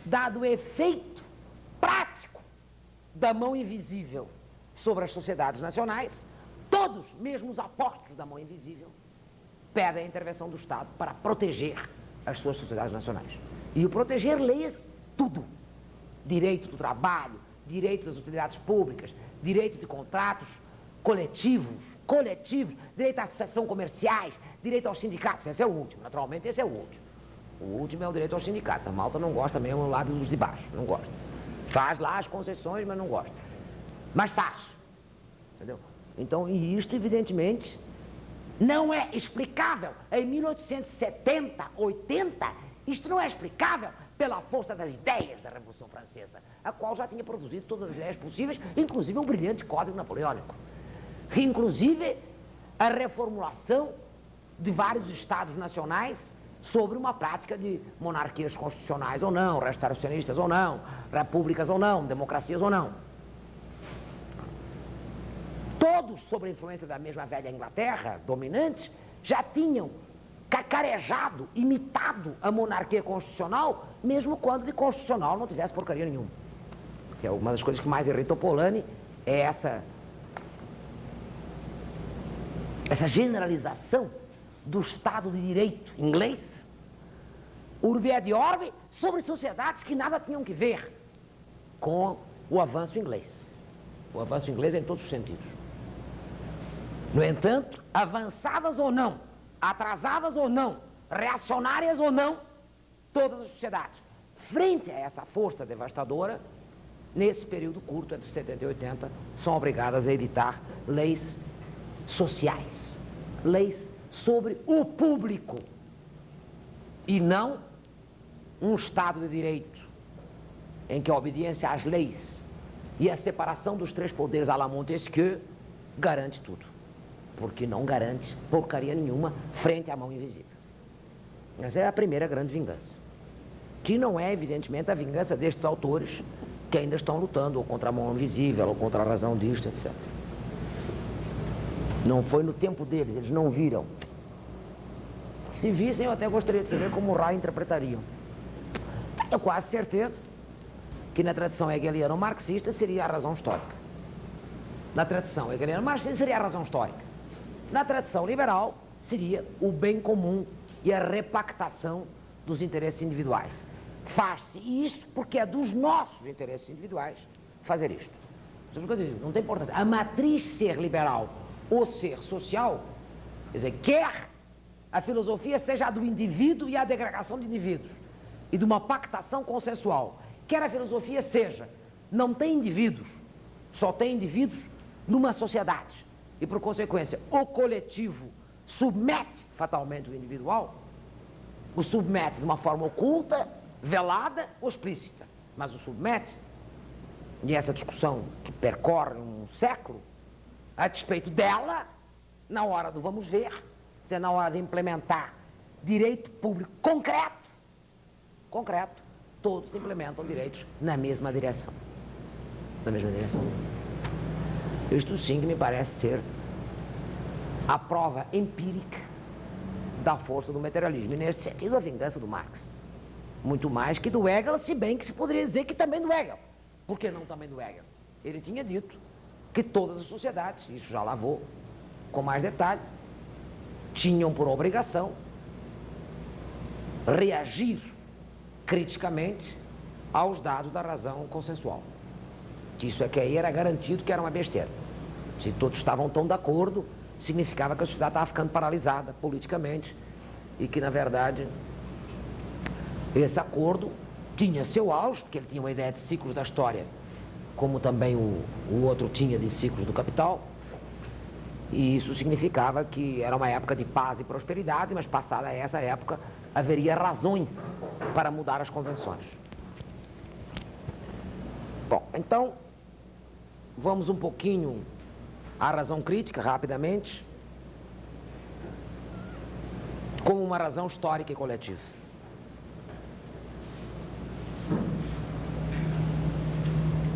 dado o efeito prático da mão invisível sobre as sociedades nacionais, todos, mesmo os apóstolos da mão invisível, pedem a intervenção do Estado para proteger as suas sociedades nacionais. E o proteger, leia-se, tudo. Direito do trabalho, direito das utilidades públicas, direito de contratos coletivos, direito à associação comerciais, direito aos sindicatos. Esse é o último, naturalmente esse é o último. O último é o direito aos sindicatos. A malta não gosta mesmo do lado dos de baixo, não gosta. Faz lá as concessões, mas não gosta. Mas faz. Entendeu? Então, e isto, evidentemente, não é explicável. Em 1870, 80, isto não é explicável pela força das ideias da Revolução Francesa, a qual já tinha produzido todas as ideias possíveis, inclusive um brilhante Código Napoleônico. Inclusive, a reformulação de vários estados nacionais sobre uma prática de monarquias constitucionais ou não, restauracionistas ou não, repúblicas ou não, democracias ou não. Todos, sob a influência da mesma velha Inglaterra, dominantes, já tinham cacarejado, imitado a monarquia constitucional, mesmo quando de constitucional não tivesse porcaria nenhuma. Que é uma das coisas que mais irrita o Polanyi, é essa generalização do Estado de Direito inglês, urbi et orbi, sobre sociedades que nada tinham que ver com o avanço inglês. O avanço inglês é em todos os sentidos. No entanto, avançadas ou não, atrasadas ou não, reacionárias ou não, todas as sociedades, frente a essa força devastadora, nesse período curto, entre 70 e 80, são obrigadas a editar leis sociais, leis sobre o público, e não um Estado de Direito, em que a obediência às leis e a separação dos três poderes à la Montesquieu garante tudo, porque não garante porcaria nenhuma frente à mão invisível. Essa é a primeira grande vingança, que não é, evidentemente, a vingança destes autores que ainda estão lutando ou contra a mão invisível, ou contra a razão disto, etc. Não foi no tempo deles, eles não viram. Se vissem, eu até gostaria de saber como o raio interpretariam. Tenho quase certeza que na tradição hegeliano-marxista seria a razão histórica. Na tradição hegeliano-marxista seria a razão histórica. Na tradição liberal seria o bem comum e a repactação dos interesses individuais. Faz-se isto porque é dos nossos interesses individuais fazer isto. Não tem importância. A matriz ser liberal ou ser social, quer dizer, quer a filosofia seja a do indivíduo e a degregação de indivíduos, e de uma pactação consensual, quer a filosofia seja, não tem indivíduos, só tem indivíduos numa sociedade, e por consequência, o coletivo submete fatalmente o individual, o submete de uma forma oculta, velada ou explícita, mas o submete, e essa discussão que percorre um século, a despeito dela, na hora do vamos ver, se é na hora de implementar direito público concreto, todos implementam direitos na mesma direção. Na mesma direção. Isto sim que me parece ser a prova empírica da força do materialismo. E nesse sentido, a vingança do Marx. Muito mais que do Hegel, se bem que se poderia dizer que também do Hegel. Por que não também do Hegel? Ele tinha dito que todas as sociedades, isso já lá vou com mais detalhe, tinham por obrigação reagir criticamente aos dados da razão consensual. Que isso é que aí era garantido que era uma besteira. Se todos estavam tão de acordo, significava que a sociedade estava ficando paralisada politicamente e que, na verdade, esse acordo tinha seu auge, porque ele tinha uma ideia de ciclos da história, como também o outro tinha de ciclos do capital, e isso significava que era uma época de paz e prosperidade, mas passada essa época haveria razões para mudar as convenções. Bom, então vamos um pouquinho à razão crítica, rapidamente, como uma razão histórica e coletiva.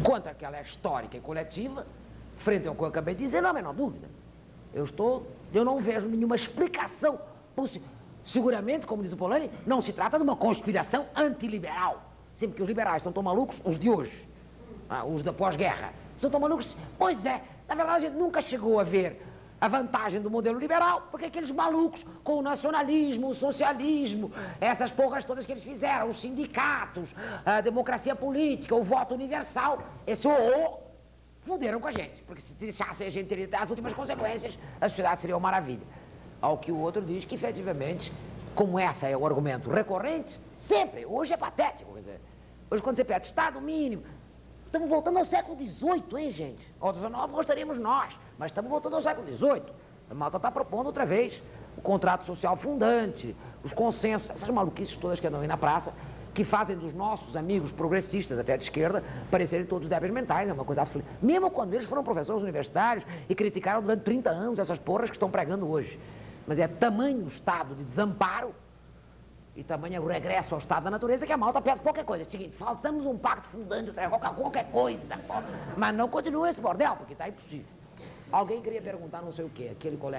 Quanto àquela histórica e coletiva, frente ao que eu acabei de dizer, não há a menor dúvida. Eu não vejo nenhuma explicação possível. Seguramente, como diz o Polanyi, não se trata de uma conspiração antiliberal. sempre que os liberais são tão malucos, os de hoje, os da pós-guerra, são tão malucos. Pois é, na verdade a gente nunca chegou a ver a vantagem do modelo liberal, porque aqueles malucos com o nacionalismo, o socialismo, essas porras todas que eles fizeram, os sindicatos, a democracia política, o voto universal, esse fuderam com a gente, porque se deixassem a gente ter as últimas consequências, a sociedade seria uma maravilha. Ao que o outro diz que, efetivamente, como esse é o argumento recorrente, sempre, hoje é patético, quer dizer, hoje quando você pede Estado mínimo, estamos voltando ao século XVIII, hein, gente? Ao XIX gostaríamos nós, mas estamos voltando ao século XVIII. A malta está propondo outra vez o contrato social fundante, os consensos, essas maluquices todas que andam aí na praça, que fazem dos nossos amigos progressistas, até de esquerda, parecerem todos débeis mentais, é uma coisa aflita. Mesmo quando eles foram professores universitários e criticaram durante 30 anos essas porras que estão pregando hoje. Mas é tamanho o estado de desamparo e tamanho o regresso ao estado da natureza que a malta pede qualquer coisa. É o seguinte, faltamos um pacto fundante, qualquer coisa, mas não continua esse bordel, porque está impossível. Alguém queria perguntar não sei o quê, aquele colega.